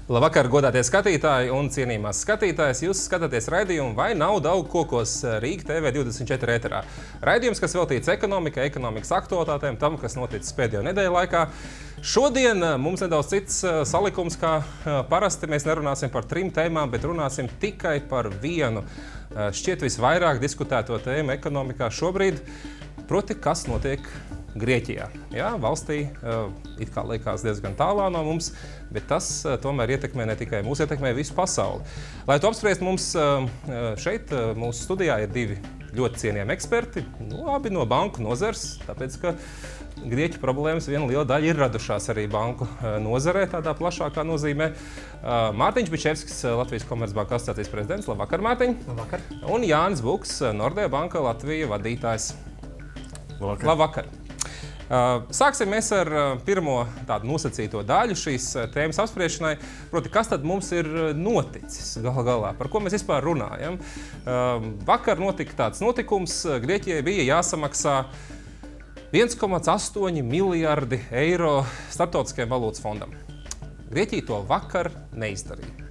Labvakar, godātie skatītāji un cienījamās skatītājas. Jūs skatāties raidījumu Vai nauda aug kokos Rīga TV24 ēterā. Raidījums, kas veltīts ekonomikai, ekonomikas aktualitātēm, tam, kas noticis pēdējo nedēļu laikā. Šodien mums nedaudz cits salikums, kā parasti. Mēs nerunāsim par 3 tēmām, bet runāsim tikai par vienu šķiet visvairāk diskutēto tēmu ekonomikā šobrīd, proti, kas notiek Grieķijā. Jā, valstī it kā liekas diezgan tālā no mums, bet tas tomēr ietekmē ne tikai mūs, ietekmē visu pasauli. Lai to apspriest, mums šeit mūsu studijā ir 2 ļoti cienījami eksperti, abi no banku nozars, tāpēc, ka Grieķu problēmas viena liela daļa ir radušās arī banku nozarē, tādā plašākā nozīmē. Mārtiņš Bičevskis, Latvijas Komercbanku asociācijas prezidents. Labvakar, Mārtiņ! Labvakar! Un Jānis Buks, Nordea banka Latvija vadītājs. Labvakar! Labvakar! Sāksim mēs ar pirmo tādu nosacīto daļu šīs tēmas apspriešanai, proti, kas tad mums ir noticis galā, par ko mēs vispār runājam. Vakar notika tāds notikums, Grieķijai bija jāsamaksā 1,8 miljardi eiro Starptautiskajam valūtas fondam. Grieķija to vakar neizdarīja.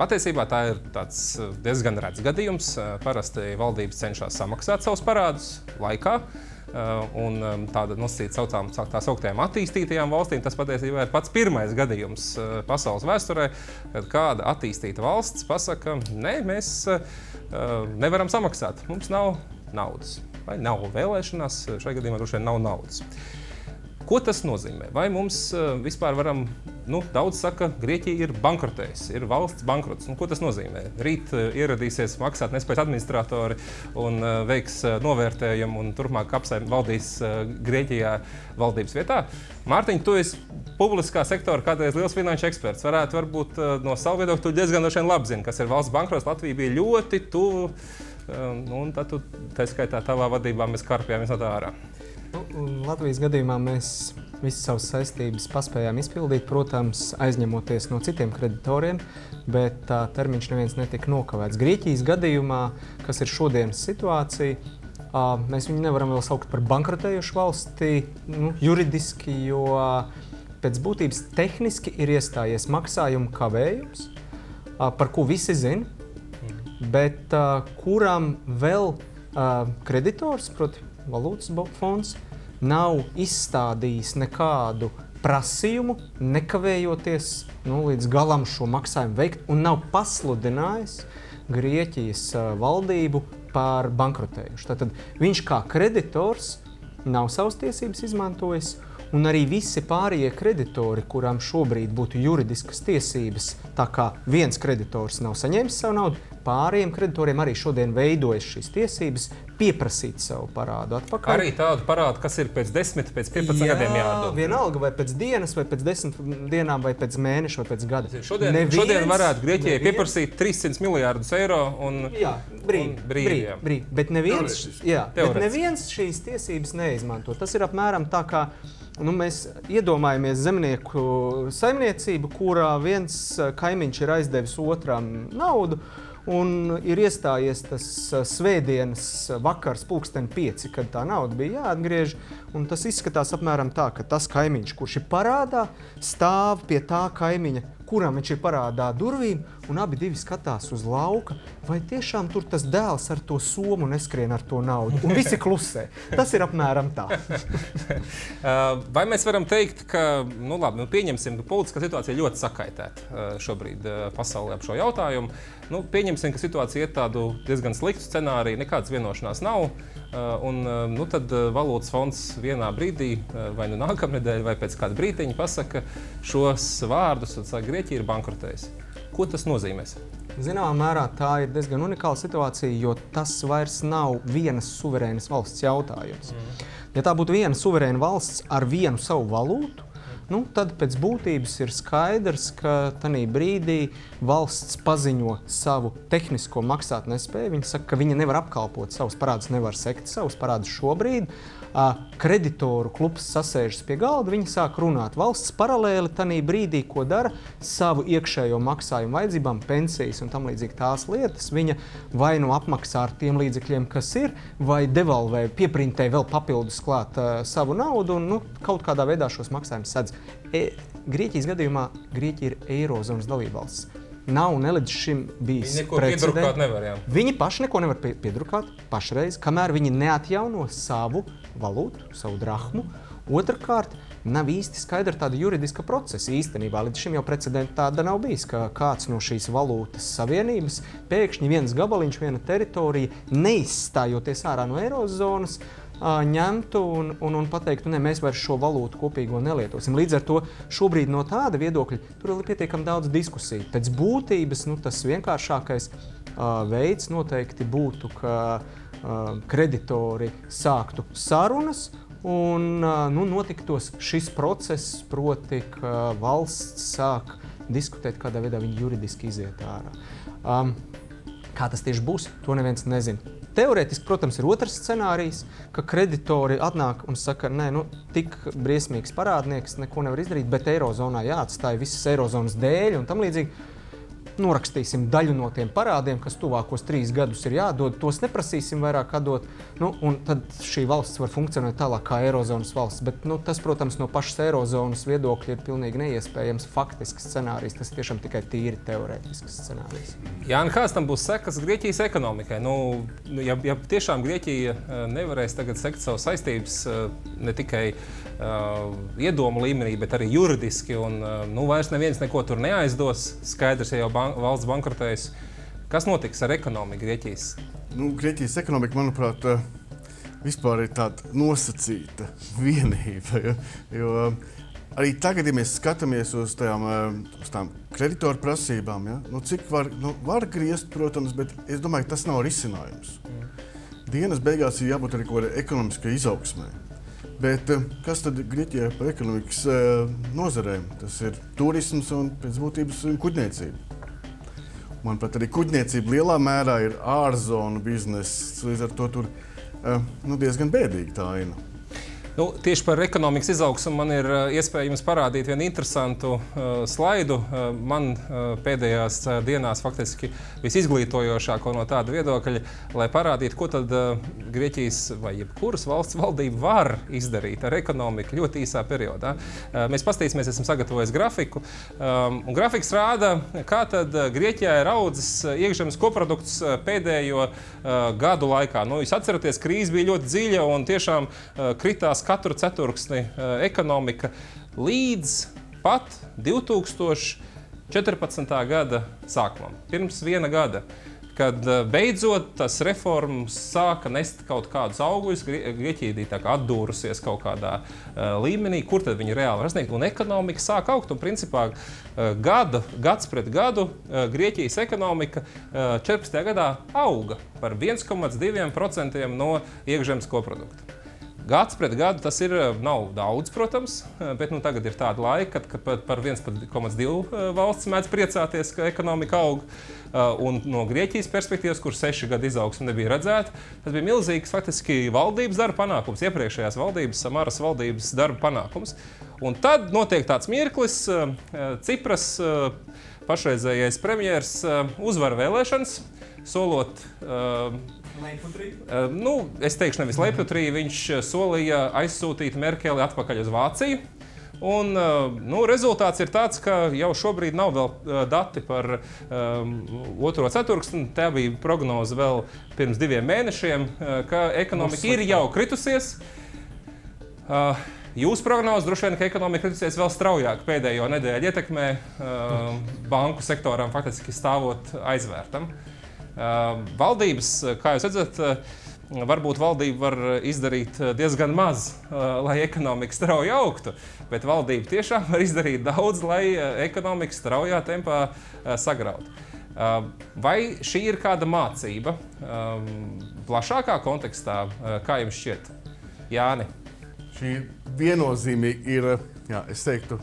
Patiesībā tā ir tāds diezgan rets gadījums. Parasti valdības cenšas samaksāt savus parādus laikā. Un tāda nosacīta tā sauktējām attīstītajām valstīm, tas patiesībā ir pats pirmais gadījums pasaules vēsturē, kad kāda attīstīta valsts pasaka, nē, mēs nevaram samaksāt, mums nav naudas. Vai nav vēlēšanās, šajā gadījumā droši vien nav naudas. Ko tas nozīmē? Vai mums vispār varam, daudz saka, Grieķija ir bankrotējusi, ir valsts bankrots. Ko tas nozīmē? Rīt ieradīsies maksāt nespējas administratori un veiks novērtējumu un turpmāk valdīs Grieķijā valdības vietā. Mārtiņ, tu esi publiskā sektora kādreiz liels finanšu eksperts. Varbūt no savu viedokļu tu diezgan droši vien labi zini, kas ir valsts bankrots. Latvija bija ļoti tuvu, un tad tu, tā skaitā, tavā vadībā mēs karpjāmies no tā ārā. Latvijas gadījumā mēs visas savas saistības paspējām izpildīt, protams, aizņemoties no citiem kreditoriem, bet termiņš neviens netika nokavēts. Grieķijas gadījumā, kas ir šodienas situācija, mēs viņu nevaram vēl saukt par bankrotējušu valsti juridiski, jo pēc būtības tehniski ir iestājies maksājumu kavējums, par ko visi zina, bet kuram vēl kreditors, proti valūtas fonds, nav izstādījis nekādu prasījumu, nekavējoties līdz galam šo maksājumu veikt un nav pasludinājis Grieķijas valdību par bankrotējušu. Tātad viņš kā kreditors nav savas tiesības izmantojis, un arī visi pārējie kreditori, kurām šobrīd būtu juridiskas tiesības, tā kā viens kreditors nav saņēmis savu naudu, pārējiem kreditoriem arī šodien veidojas šīs tiesības pieprasīt savu parādu atpakaļ. Arī tādu parādu, kas ir pēc 10, pēc 15 gadiem jādod. Vienalga, vai pēc dienas, vai pēc 10 dienām, vai pēc mēneša, vai pēc gada. Šodien varētu Grieķijai pieprasīt 300 miljārdus eiro un brīvi. Bet neviens šīs tiesības neizmanto. Tas ir apmēram tā kā mēs iedomājamies zemnieku saimniecību, kurā viens kaimiņš ir aizdevis otram naudu, un ir iestājies tas svētdienas vakars 5:30, kad tā nauda bija jāatgriež. Un tas izskatās apmēram tā, ka tas kaimiņš, kurš ir parādā, stāv pie tā kaimiņa, kuram viņš ir parādā durvīm, un abi divi skatās uz lauka, vai tiešām tur tas dēls ar to somu neskrien ar to naudu. Un visi klusē. Tas ir apmēram tā. Vai mēs varam teikt, ka, pieņemsim, ka politiskā situācija ļoti sakaitēta šobrīd pasaulē ap šo jautājumu. Pieņemsim, ka situācija ir tādu diezgan sliktu scenāriju, nekādas vienošanās nav. Un tad valūtas fonds vienā brīdī, vai nākamnedēļ, vai pēc kāda brītiņa pasaka šos vārdus un saka, Grieķija ir bankrotējusi. Ko tas nozīmēs? Zināmā mērā tā ir diezgan unikāla situācija, jo tas vairs nav vienas suverēnas valsts jautājums. Ja tā būtu viena suverēna valsts ar vienu savu valūtu, tad pēc būtības ir skaidrs, ka tajā brīdī valsts paziņo savu tehnisko maksātnespēju. Viņa saka, ka viņa nevar apkalpot savus parādus, nevar sekt savus parādus šobrīd. Kreditoru klubs sasēžas pie galda, viņi sāk runāt. Valsts paralēli tajā brīdī, ko dara, savu iekšējo maksājumu vajadzībām, pensijas un tam līdzīgi tās lietas, viņa vai apmaksā ar tiem līdzekļiem, kas ir, vai devalvē, pieprintē vēl papildus klāt savu naudu un kaut kādā veidā šos maksājumus sedz. Grieķijas gadījumā Grieķija ir eirozonas dalībvalsts. Nav ne līdz šim bijis Viņi neko piedrukāt nevar, jā. Viņi paši neko nevar piedrukāt pašreiz, kamēr viņi neatjauno savu valūtu, savu drahmu. Otrkārt, nav īsti skaidra tāda juridiska procesa. Īstenībā līdz šim jau precedenta tāda nav bijis, ka kāds no šīs valūtas savienības pēkšņi viens gabaliņš, viena teritorija, neizstājoties ārā no eirozonas, ņemtu un pateiktu, ne, mēs vairs šo valūtu kopīgo nelietosim. Līdz ar to šobrīd no tāda viedokļa tur ir pietiekami daudz diskusiju. Pēc būtības tas vienkāršākais veids noteikti būtu, ka kreditori sāktu sarunas un notiktos šis process, proti, ka valsts sāk diskutēt, kādā veidā viņi juridiski iziet ārā. Kā tas tieši būs, to neviens nezina. Teorētiski, protams, ir otrs scenārijs, ka kreditori atnāk un saka, nē, tik briesmīgs parādnieks neko nevar izdarīt, bet eirozonā jāatstāja visas eirozonas dēļ un tam līdzīgi. Norakstīsim daļu no tiem parādiem, kas tuvākos 3 gadus ir jādod, tos neprasīsim vairāk atdot, un tad šī valsts var funkcionēt tālāk kā eirozonas valsts. Bet tas, protams, no pašas eirozonas viedokļa ir pilnīgi neiespējams faktisks scenārijs. Tas tiešām tikai tīri teorētisks scenārijs. Jā, kāds tam būs sekas Grieķijas ekonomikai? Ja tiešām Grieķija nevarēs tagad sekt savu saistības ne tikai iedomu līmenī, bet arī juridiski, un vairs neviens neko tur neaizdos, skaidrs, ja jau valsts bankrotējas. Kas notiks ar ekonomiku Grieķijas? Grieķijas ekonomika, manuprāt, vispār ir tāda nosacīta vienība. Jo arī tagad, ja mēs skatāmies uz tām kreditoru prasībām, cik var griezt, protams, bet es domāju, ka tas nav risinājums. Dienas beigās ir jābūt arī kaut kādai ekonomiskai izaugsmai. Bet kas tad Grieķijā par ekonomikas nozarēm? Tas ir turisms un pēc būtības kuģniecība. Manuprāt, arī kuģniecība lielā mērā ir ārzonu bizness, līdz ar to tur diezgan bēdīga tā aina. Tieši par ekonomikas izaugsmu man ir iespēja jums parādīt vienu interesantu slaidu. Man pēdējās dienās faktiski visizglītojošāko no tāda viedokļa, lai parādītu, ko tad Grieķijas vai jebkuras valsts valdība var izdarīt ar ekonomiku ļoti īsā periodā. Mēs paskatīsimies, esam sagatavojis grafiku. Un grafiks rāda, kā tad Grieķijā ir audzis iekšzemes koprodukts pēdējo gadu laikā. Jūs atceraties, krīze bija ļoti dziļa un tiešām kritās katru ceturksni ekonomika līdz pat 2014. Gada sākumam, pirms 1 gada, kad beidzot tas reformas sāka nest kaut kādus augļus, Grieķija bija tā kā atdūrusies kaut kādā līmenī, kur tad viņi reāli var sniegt, un ekonomika sāka augt, un principā gads pret gadu Grieķijas ekonomika 14. gadā auga par 1,2% no iekšzemes koprodukta. Gads pret gadu tas nav daudz, protams, bet tagad ir tāda laika, kad par 1,2 valsts mēdz priecāties, ka ekonomika aug. Un no Grieķijas perspektīvas, kur 6 gadu izaugsme nebija redzēta, tas bija milzīgs faktiski valdības darba panākums, iepriekšējās valdības, Samaras valdības darba panākums. Un tad notiek tāds mirklis, Cipras pašreizējais premjers uzvar vēlēšanas, solot es teikšu nevis leipjutrī, viņš solīja aizsūtīt Merkeli atpakaļ uz Vāciju. Un, rezultāts ir tāds, ka jau šobrīd nav vēl dati par otro ceturksni. Tā bija prognoze vēl pirms 2 mēnešiem, ka ekonomika ir jau kritusies. Jūsu prognoze droši vien, ka ekonomika kritusies vēl straujāk pēdējo nedēļu ietekmē banku sektoram faktiski stāvot aizvērtam. Valdības, kā jūs redzat, varbūt valdība var izdarīt diezgan maz, lai ekonomika strauji augtu, bet valdība tiešām var izdarīt daudz, lai ekonomika straujā tempā sagrautu. Vai šī ir kāda mācība plašākā kontekstā, kā jums šķiet? Jāni? Šī viennozīmīgi ir, es teiktu,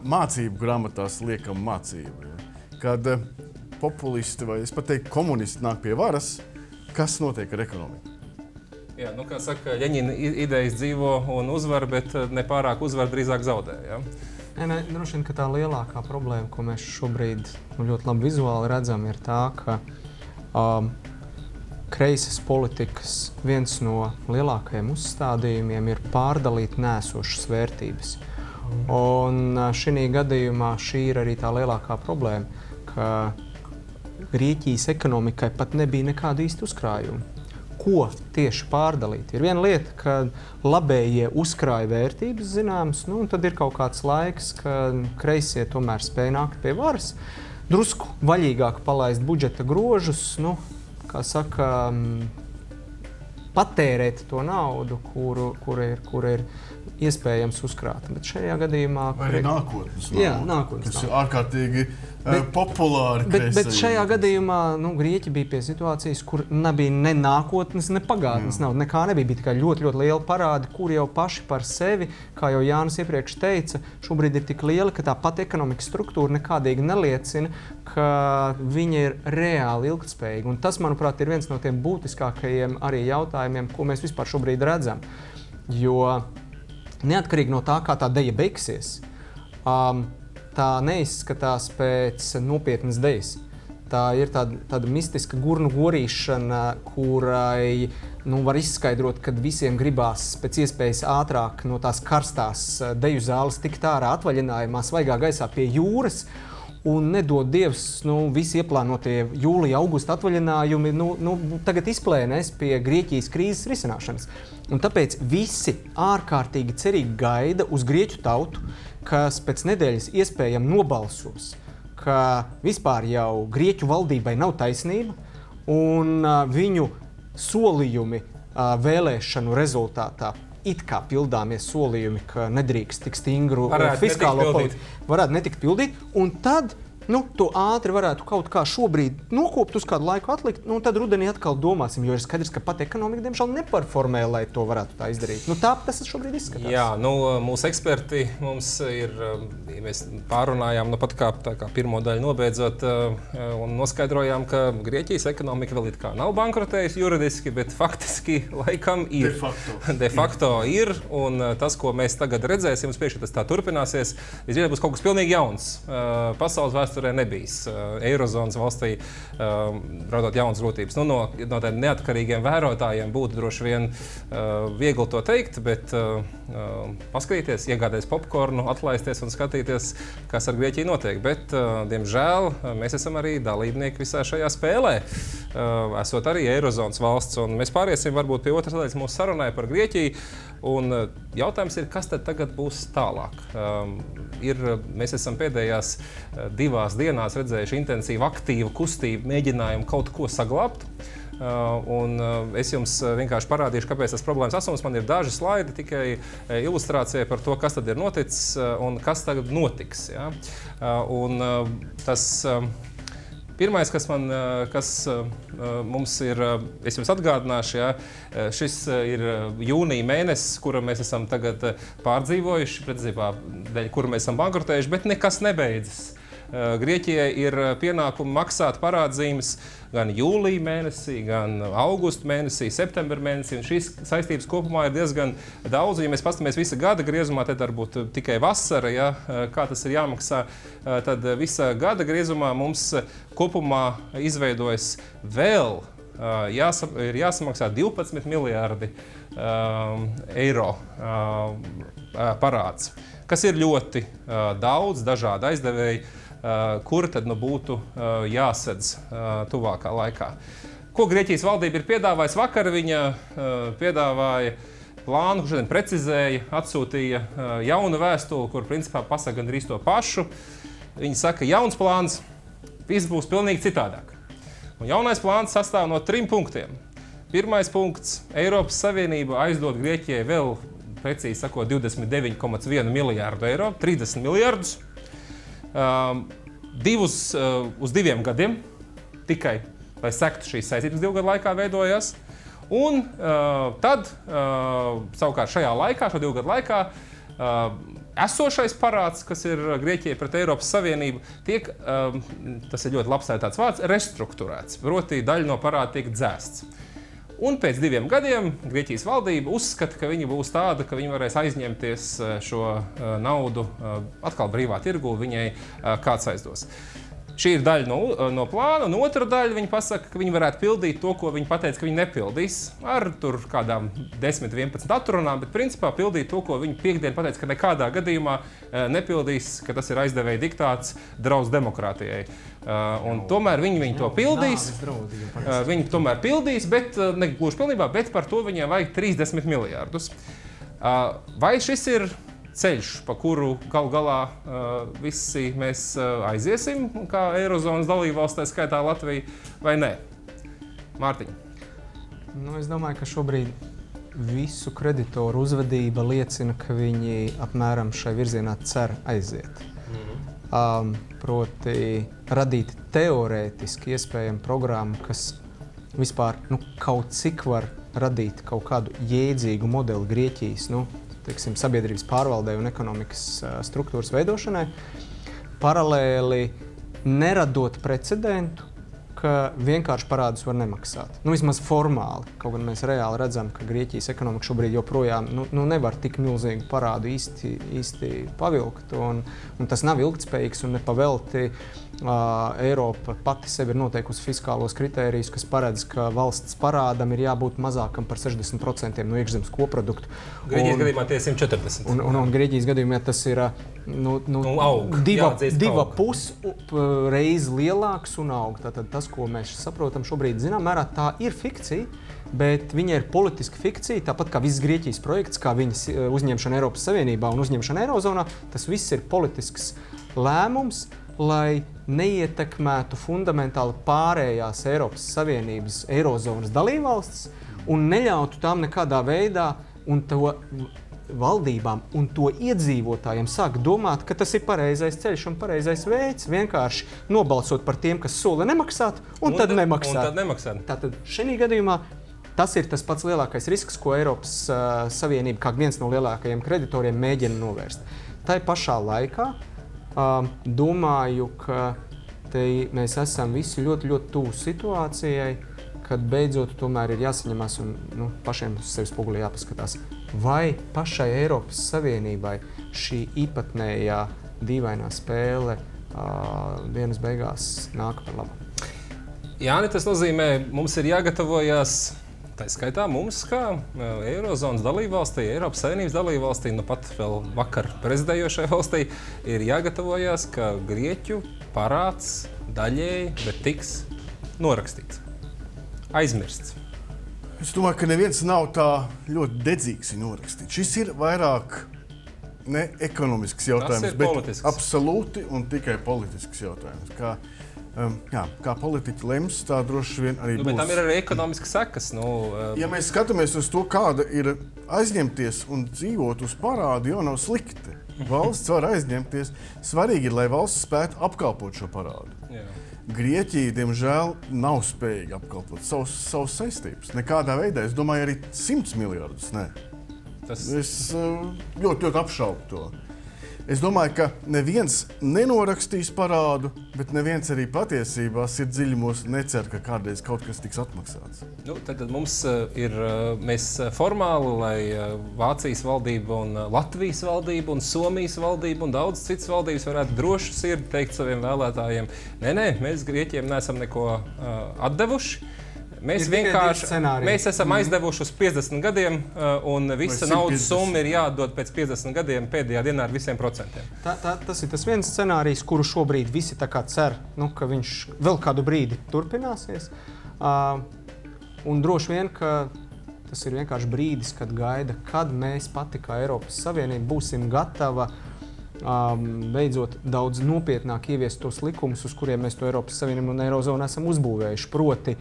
mācību grāmatās liekama mācība. Kad populisti vai es pat teiktu komunisti nāk pie varas, kas notiek ar ekonomiku? Jā, kā saka, Ļeņina idejas dzīvo un uzvar, bet nepārāk uzvar, drīzāk zaudē. Ja? Droši vien, ka tā lielākā problēma, ko mēs šobrīd ļoti labi vizuāli redzam, ir tā, ka kreisas politikas viens no lielākajiem uzstādījumiem ir pārdalīt nēsošas vērtības. Un šī gadījumā šī ir arī tā lielākā problēma, ka Grieķijas ekonomikai pat nebija nekādu īstu uzkrājumu. Ko tieši pārdalīt? Ir viena lieta, ka labējie uzkrāja vērtības zināmas, un tad ir kaut kāds laiks, kad kreisie tomēr spēj nākt pie varas, drusku vaļīgāk palaist budžeta grožus, kā saka, patērēt to naudu, kura ir iespējams uzkrāt. Bet šajā gadījumā... Vai arī nākotnes naudu, jā, nākotnes kas ir ārkārtīgi populāri kreisajiem. Bet šajā gadījumā Grieķi bija pie situācijas, kur nebija ne nākotnes, ne pagātnes nauda. Nekā nebija. Bija tikai ļoti, ļoti liela parādi, kuri jau paši par sevi, kā jau Jānis iepriekš teica, šobrīd ir tik liela, ka tā pati ekonomikas struktūra nekādīgi neliecina, ka viņa ir reāli ilgtspējīga. Un tas, manuprāt, ir viens no tiem būtiskākajiem arī jautājumiem, ko mēs vispār šobrīd redzam. Jo neatkarīgi no tā, kā tā deja beigsies, tā neizskatās pēc nopietnas dejas. Tā ir tāda mistiska gurnu gorīšana, kurai var izskaidrot, kad visiem gribās pēc iespējas ātrāk no tās karstās deju zāles tikt ārā atvaļinājumā, svaigā gaisā pie jūras. Un nedod Dievs, visi ieplānotie jūlija, augusta atvaļinājumi tagad izplēnēs pie Grieķijas krīzes risināšanas. Un tāpēc visi ārkārtīgi cerīgi gaida uz grieķu tautu, kas pēc nedēļas iespējami nobalsos, ka vispār jau grieķu valdībai nav taisnība un viņu solījumi vēlēšanu rezultātā it kā pildāmies solījumi, ka nedrīkst tik stingru fiskālo politiku, varētu netikt pildīt, un tad to ātri varētu kaut kā šobrīd nokopt, uz kādu laiku atlikt, un tad rudenī atkal domāsim, jo ir skaidrs, ka pat ekonomika, diemžēl, neperformē, lai to varētu tā izdarīt. Tā tas šobrīd izskatās. Jā, mūsu eksperti mums ir, ja mēs pārunājām, pat kā pirmo daļu nobeidzot, un noskaidrojām, ka Grieķijas ekonomika vēl it kā nav bankrotējusi juridiski, bet faktiski laikam ir. De facto ir, un tas, ko mēs tagad redzēsim, uz priekšu tas tā turpināsies, visdrīzāk būs kaut kas pilnīgi jauns. Pasaules vēsturē nebijis. Eirozonas valstī radot jaunas grūtības. No tādiem neatkarīgiem vērotājiem būtu droši vien viegli to teikt, bet paskatīties, iegādāties popkornu, atlaisties un skatīties, kas ar Grieķiju notiek. Bet, diemžēl, mēs esam arī dalībnieki visā šajā spēlē, esot arī Eirozonas valsts. Un mēs pāriesim varbūt pie otras daļas mūsu sarunai par Grieķiju. Un jautājums ir, kas tad tagad būs tālāk? Mēs esam pēdējās 2 dienās redzējuši intensīvu, aktīvu kustību, mēģinājumu kaut ko saglabāt. Un es jums vienkārši parādīšu, kāpēc tas problēmas asums. Man ir daži slaidi, tikai ilustrācija par to, kas tad ir noticis un kas tagad notiks. Ja? Un tas pirmais, kas mums ir, es jums atgādināšu, ja, šis ir jūnija mēnesis, kuru mēs esam tagad pārdzīvojuši, pretizībā, dēļ kuru mēs esam bankrotējuši, bet nekas nebeidzas. Grieķijai ir pienākumi maksāt parādzīmes gan jūlija mēnesī, gan augusta mēnesī, septembra mēnesī, un šīs saistības kopumā ir diezgan daudz. Ja mēs paskatāmies visa gada griezumā, tad varbūt tikai vasara, ja, kā tas ir jāmaksā, tad visa gada griezumā mums kopumā izveidojas vēl ir jāsamaksā 12 miljārdi eiro parāds, kas ir ļoti daudz dažādu aizdevēju, kur tad būtu jāsedz tuvākā laikā. Ko Grieķijas valdība ir piedāvājusi? Vakar viņa piedāvāja plānu, šodien precizēja, atsūtīja jaunu vēstuli, kur principā pasaka gandrīz to pašu. Viņa saka, jauns plāns, viss būs pilnīgi citādāk. Un jaunais plāns sastāv no 3 punktiem. Pirmais punkts - Eiropas Savienība aizdod Grieķijai vēl, precīzi sakot, 29,1 miljārdu eiro, 30 miljārdus. Uz 2 gadiem tikai, lai sektu šīs saistības 2 gadu laikā veidojās. Un tad, savukārt šajā laikā, šo 2 gadu laikā, esošais parāds, kas ir Grieķijai pret Eiropas Savienību, tiek, tas ir ļoti labs tāds vārds, restruktūrēts. Proti daļa no parāda tiek dzēsts. Un pēc 2 gadiem Grieķijas valdība uzskata, ka viņa būs tāda, ka viņa varēs aizņemties šo naudu atkal brīvā tirgū, viņai kāds aizdos. Šī ir daļa no plāna, un otra daļa viņi pasaka, ka viņi varētu pildīt to, ko viņi pateica, ka viņi nepildīs. Ar tur kādām 10, 11 atrunām, bet principā pildīt to, ko viņi piekdien pateica, ka nekādā gadījumā nepildīs, ka tas ir aizdevēja diktāts draudz demokrātijai. Un tomēr viņi to pildīs. Viņi tomēr pildīs, bet ne gluži pilnībā, bet par to viņiem vajag 30 miljārdus. Vai šis ir ceļš, pa kuru galu galā visi mēs aiziesim, kā Eirozonas dalībvalstī, skaitā Latvija, vai nē? Mārtiņ. Es domāju, ka šobrīd visu kreditoru uzvedība liecina, ka viņi apmēram šai virzienā cer aiziet. Proti radīt teorētiski iespējamu programmu, kas vispār kaut cik var radīt kaut kādu jēdzīgu modeli Grieķijas, sabiedrības pārvaldē un ekonomikas struktūras veidošanai, paralēli neradot precedentu, ka vienkārši parādus var nemaksāt. Vismaz formāli. Kaut gan mēs reāli redzam, ka Grieķijas ekonomika šobrīd joprojām nevar tik milzīgu parādu īsti pavilkt, un tas nav ilgtspējīgs un nepavelti. Eiropa pati sev ir noteikusi fiskālos kritērijus, kas paredz, ka valsts parādam ir jābūt mazākam par 60% no iekšzemes koprodukta. Grieķijas gadījumā tie 140. Un Grieķijas gadījumā tas ir diva pus reizi lielāks un aug. Tātad tas, ko mēs saprotam šobrīd, zinām mērā, tā ir fikcija, bet viņa ir politiska fikcija, tāpat kā viss Grieķijas projekts, kā viņas uzņemšana Eiropas Savienībā un uzņemšana Eirozonā, tas viss ir politisks lēmums, lai neietekmētu fundamentāli pārējās Eiropas Savienības Eirozonas dalībvalstis un neļautu tām nekādā veidā un to valdībām un to iedzīvotājiem sāk domāt, ka tas ir pareizais ceļš un pareizais veids, vienkārši nobalsot par tiem, kas sola nemaksāt, un tad nemaksāt. Tātad šajā gadījumā tas ir tas pats lielākais risks, ko Eiropas Savienība, kā viens no lielākajiem kreditoriem, mēģina novērst. Tai pašā laikā domāju, ka mēs esam visi ļoti, ļoti tuvu situācijai, kad beidzot tomēr ir jāsaņemās un pašiem uz sevi spogulī jāpaskatās. Vai pašai Eiropas Savienībai šī īpatnējā dīvainā spēle dienas beigās nāk par labu? Jāni, tas nozīmē, mums ir jāgatavojas, tā skaitā mums, kā Eirozonas dalībvalstī, Eiropas Savienības dalībvalstī, pat vēl vakar prezidējošai valstī, ir jāgatavojas, ka Grieķu parāds daļēji, bet tiks norakstīts, aizmirsts. Es domāju, ka neviens nav tā ļoti dedzīgs norakstīt. Šis ir vairāk ne ekonomisks jautājums, bet politisks. Absolūti un tikai politisks jautājums. Kā politiķi lems, tā droši vien arī būs. Bet tam ir arī ekonomiskas sekas. Ja mēs skatāmies uz to, kāda ir aizņemties un dzīvot uz parādu, jau nav slikti. Valsts var aizņemties. Svarīgi ir, lai valsts spētu apkalpot šo parādu. Jā. Grieķija, diemžēl, nav spējīga apkalpot savus saistības. Nekādā veidā. Es domāju, arī 100 miljardus. Nē. Es ļoti, ļoti apšaubu to. Es domāju, ka neviens nenorakstīs parādu, bet neviens arī patiesībā sirdsdziļumos necer, ka kādreiz kaut kas tiks atmaksāts. Tad mums mēs formāli, lai Vācijas valdība un Latvijas valdība un Somijas valdība un daudz citas valdības varētu droši sirdi teikt saviem vēlētājiem, nē, mēs Grieķiem neesam neko atdevuši. Mēs esam aizdevuši uz 50 gadiem, un visa naudas summa ir jāatdod pēc 50 gadiem pēdējā dienā ar visiem procentiem. Tas ir tas viens scenārijs, kuru šobrīd visi tā kā cer, ka viņš vēl kādu brīdi turpināsies. Un droši vien, ka tas ir vienkārši brīdis, kad gaida, kad mēs pati kā Eiropas Savienība būsim gatava beidzot daudz nopietnāk ieviest tos likumus, uz kuriem mēs to Eiropas Savienību un Eirozonu esam uzbūvējuši. Proti,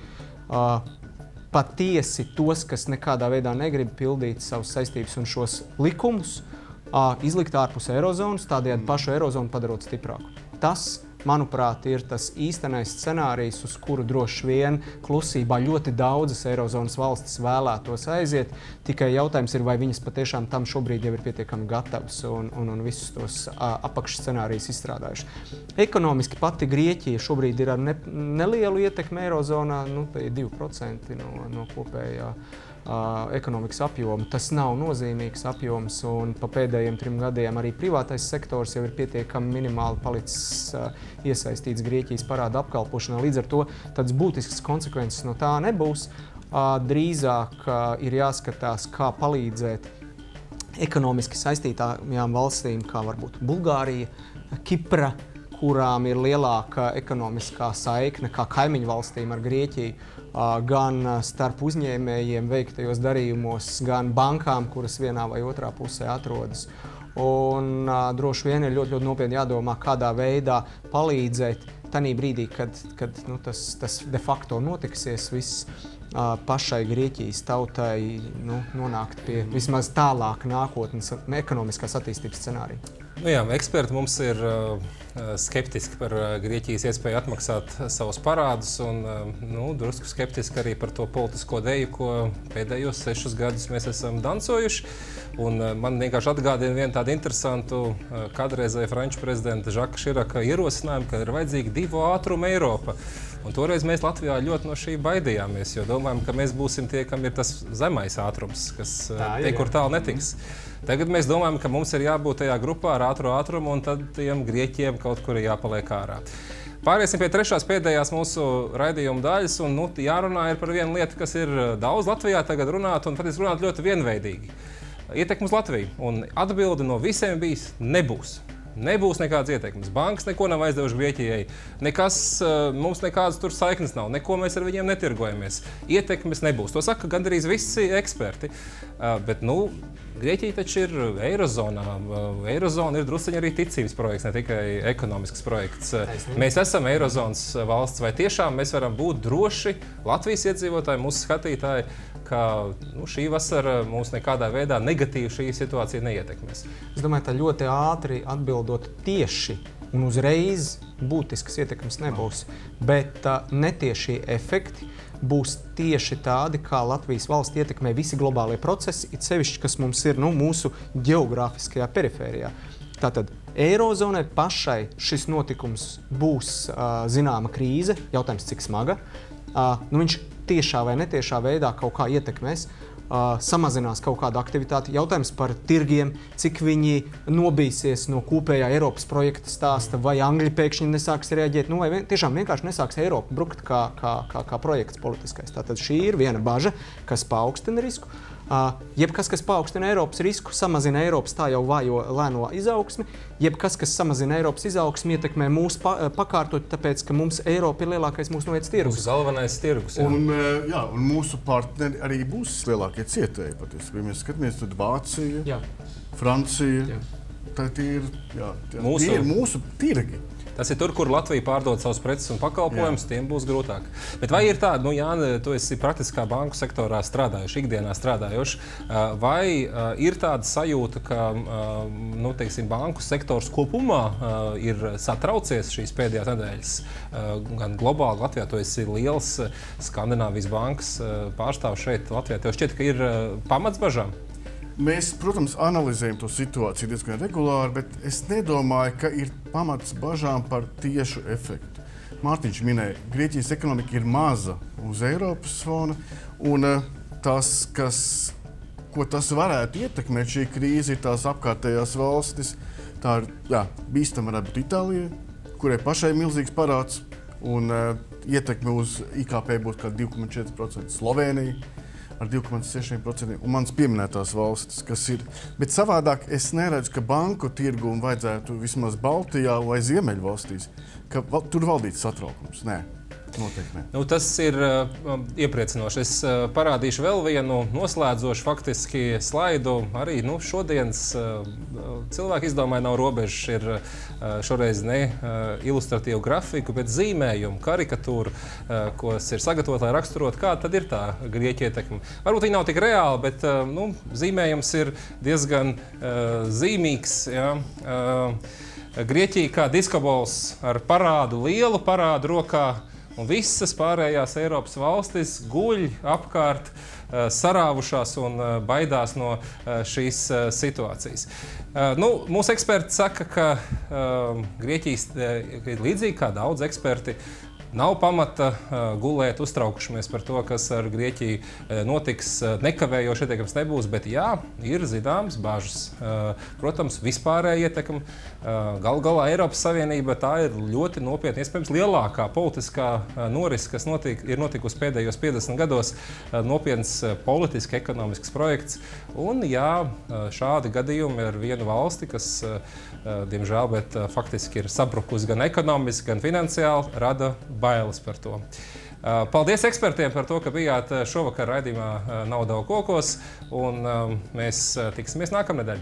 patiesi tos, kas nekādā veidā negrib pildīt savas saistības un šos likumus, izlikt ārpus Eirozonas, tādējādi pašu Eirozonu padarot stiprāku. Tas, manuprāt, ir tas īstenais scenārijs, uz kuru droši vien klusībā ļoti daudzas Eirozonas valstis vēlētos aiziet. Tikai jautājums ir, vai viņas patiešām tam šobrīd jau ir pietiekami gatavas un visus tos apakšscenārijus izstrādājuši. Ekonomiski pati Grieķija šobrīd ir ar nelielu ietekmi Eirozonā, 2% no kopējā ekonomikas apjomu. Tas nav nozīmīgs apjoms, un pa pēdējiem 3 gadiem arī privātais sektors jau ir pietiekami minimāli palicis iesaistīts Grieķijas parāda apkalpošanā. Līdz ar to tādas būtiskas konsekvences no tā nebūs. Drīzāk ir jāskatās, kā palīdzēt ekonomiski saistītām valstīm, kā varbūt Bulgārija, Kipra, kurām ir lielāka ekonomiskā saikne kā kaimiņu valstīm ar Grieķiju, gan starp uzņēmējiem veiktajos darījumos, gan bankām, kuras vienā vai otrā pusē atrodas. Un droši vien ir ļoti nopietni jādomā, kādā veidā palīdzēt tanī brīdī, kad tas de facto notiksies, viss pašai Grieķijas tautai nonākt pie vismaz tālāk nākotnes ekonomiskās attīstības scenārija. Jā, eksperti mums ir skeptiski par Grieķijas iespēju atmaksāt savus parādus un drusku skeptiski arī par to politisko deju, ko pēdējos 6 gadus mēs esam dancojuši. Un man vienkārši atgādina vienu tādu interesantu kādreizēju franču prezidenta Žaka Širaka ierosinājumu, ka ir vajadzīga 2 ātruma Eiropa. Un toreiz mēs Latvijā ļoti no šī baidījāmies, jo domājam, ka mēs būsim tie, kam ir tas zemais ātrums, kas kur tālu netiks. Tagad mēs domājam, ka mums ir jābūt tajā grupā ar ātro ātrumu, un tad tiem Grieķiem kaut kur ir jāpaliek ārā. Pāriesim pie 3. pēdējās mūsu raidījuma daļas, un jārunā ir par vienu lietu, kas ir daudz Latvijā tagad runāt, un patiesībā runāt ļoti vienveidīgi. Ietekme uz Latviju, un atbilde no visiem bijis nebūs. Nebūs nekādas ietekmes. Bankas neko nav aizdevuši Grieķijai. Mums nekādas tur saiknes nav. Neko mēs ar viņiem netirgojamies. Ietekmes nebūs. To saka gandrīz visi eksperti. Bet, Grieķija taču ir Eirozonā. Eirozona ir drusciņi arī ticības projekts, ne tikai ekonomisks projekts. Mēs esam Eirozonas valsts. Vai tiešām mēs varam būt droši Latvijas iedzīvotāji, mūsu skatītāji, ka šī vasara mūs nekādā veidā negatīvi šī situācija neietekmēs? Es domāju, tā ļoti ātri atbildot tieši un uzreiz būtiskas ietekmes nebūs, bet netiešie efekti būs tieši tādi, kā Latvijas valsts ietekmē visi globālie procesi, it sevišķi, kas mums ir mūsu geogrāfiskajā perifērijā. Tātad Eirozonai pašai šis notikums būs zināma krīze, jautājums cik smaga. Viņš tiešā vai netiešā veidā kaut kā ietekmēs, samazinās kaut kādu aktivitāti. Jautājums par tirgiem, cik viņi nobīsies no kopējā Eiropas projekta stāsta, vai Angļi pēkšņi nesāks reaģēt, vai tiešām vienkārši nesāks Eiropa brukt kā projekts politiskais. Tātad šī ir viena baža, kas paaugstina risku. Jebkas, kas paaugstina Eiropas risku, samazina Eiropas tā jau vājo lēno izaugsmi. Jebkas, kas samazina Eiropas izaugsmi, ietekmē mūsu pakārtot, tāpēc, ka mums Eiropa ir lielākais mūsu noiets tirgus. Mūsu galvenais tirgus. Jā. Un mūsu partneri arī būs lielākie cietēji patiesībā. Mēs skatāmies, tad Vācija, Francija. Tie ir mūsu tirgi. Tas ir tur, kur Latvija pārdod savus preces un pakalpojumus, tiem būs grūtāk. Bet vai ir tāda, Jāni, tu esi praktiskā banku sektorā strādājuši, ikdienā strādājuši, vai ir tāda sajūta, ka banku sektors kopumā ir satraucies šīs pēdējās nedēļas? Gan globāli Latvijā, tu esi liels Skandināvijas bankas pārstāvs šeit Latvijā. Tev šķiet, ka ir pamats bažām? Mēs, protams, analizējam to situāciju diezgan regulāri, bet es nedomāju, ka ir pamats bažām par tiešu efektu. Mārtiņš minēja, Grieķijas ekonomika ir maza uz Eiropas fona, un ko tas varētu ietekmēt, šī krīze ir tās apkārtējās valstis. Tā ir bīstama varētu būt Itālijai, kurai pašai milzīgs parāds, un ietekme uz IKP būs kā 2,4%. Slovēnija ar 2,6%, un mans pieminētās valstis, kas ir. Bet savādāk es neredzu, ka banku tirgumu vajadzētu vismaz Baltijā vai Ziemeļvalstīs, ka tur valdītu satraukums. Nē, noteikti nē. Tas ir iepriecinoši. Es parādīšu vēl vienu noslēdzošu faktiski slaidu. Arī šodienas cilvēki izdomāja nav robežas. Ir šoreiz ne ilustratīvu grafiku, bet zīmējumu, karikatūru, kas ir sagatavota, lai raksturotu, kāda tad ir tā Grieķija ietekme. Varbūt viņi nav tik reāli, bet zīmējums ir diezgan zīmīgs. Ja? Grieķija kā diskobols ar parādu, lielu parādu rokā, un visas pārējās Eiropas valstis guļ apkārt, sarāvušās un baidās no šīs situācijas. Mūsu eksperti saka, ka Grieķijas ir līdzīgi kā daudz eksperti. nav pamata gulēt, uztraukušamies par to, kas ar Grieķiju notiks. Nekavējoši ietekmes nebūs, bet jā, ir zināms bažas. Protams, vispārēja ietekme. Galu galā Eiropas Savienība tā ir ļoti nopietna, iespējams lielākā politiskā norise, kas ir notikusi pēdējos 50 gados. Nopietns politisks, ekonomisks projekts. Un jā, šādi gadījumi ar vienu valsti, kas, diemžēl, bet faktiski ir sabrukusi gan ekonomiski, gan finansiāli, rada bailes par to. Paldies ekspertiem par to, ka bijāt šovakar raidījumā Nauda kokos, un mēs tiksimies nākamnedēļ.